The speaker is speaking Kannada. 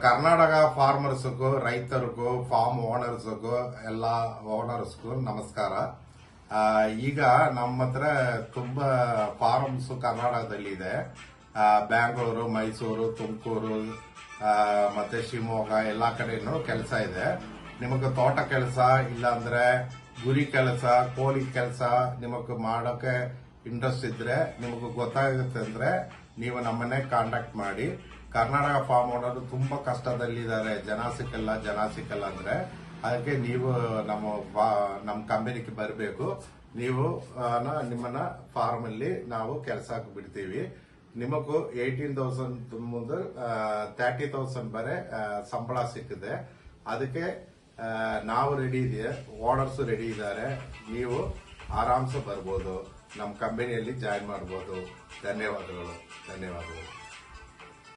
ಕರ್ನಾಟಕ ಫಾರ್ಮರ್ಸ್ಗೂ ರೈತರಿಗೂ ಫಾರ್ಮ್ ಓನರ್ಸ್ಗೂ ಎಲ್ಲ ಓನರ್ಸ್ಗೂ ನಮಸ್ಕಾರ. ಈಗ ನಮ್ಮ ಹತ್ರ ತುಂಬಾ ಫಾರ್ಮ್ಸ್ ಕರ್ನಾಟಕದಲ್ಲಿ ಇದೆ. ಬ್ಯಾಂಗ್ಳೂರು, ಮೈಸೂರು, ತುಮಕೂರು ಮತ್ತೆ ಶಿವಮೊಗ್ಗ ಎಲ್ಲಾ ಕಡೆನೂ ಕೆಲಸ ಇದೆ. ನಿಮಗೆ ತೋಟ ಕೆಲಸ ಇಲ್ಲಾಂದ್ರೆ ಗುರಿ ಕೆಲಸ, ಕೋಳಿ ಕೆಲಸ ನಿಮಗೆ ಮಾಡೋಕೆ ಇಂಟ್ರೆಸ್ಟ್ ಇದ್ರೆ, ನಿಮಗೆ ಗೊತ್ತಾಗುತ್ತೆ ಅಂದ್ರೆ ನೀವು ನಮ್ಮನ್ನೇ ಕಾಂಟ್ಯಾಕ್ಟ್ ಮಾಡಿ. ಕರ್ನಾಟಕ ಫಾರ್ಮ್ ಓನರ್ ತುಂಬಾ ಕಷ್ಟದಲ್ಲಿದ್ದಾರೆ, ಜನ ಸಿಕ್ಕಲ್ಲ ಅಂದ್ರೆ ಅದಕ್ಕೆ ನೀವು ನಮ್ಮ ಕಂಪನಿಗೆ ಬರಬೇಕು. ನೀವು ನಿಮ್ಮನ್ನ ಫಾರ್ಮ್ ಅಲ್ಲಿ ನಾವು ಕೆಲಸಕ್ಕೆ ಬಿಡ್ತೀವಿ. ನಿಮಗೂ 18,000 ಮುಂದೆ 30,000 ಬರೆ ಸಂಬಳ ಸಿಕ್ಕಿದೆ. ಅದಕ್ಕೆ ನಾವು ರೆಡಿ ಇದೆ, ಓನರ್ಸ್ ರೆಡಿ ಇದ್ದಾರೆ. ನೀವು ಆರಾಮ್ಸೆ ಬರ್ಬೋದು, ನಮ್ಮ ಕಂಪನಿಯಲ್ಲಿ ಜಾಯಿನ್ ಮಾಡ್ಬೋದು. ಧನ್ಯವಾದಗಳು.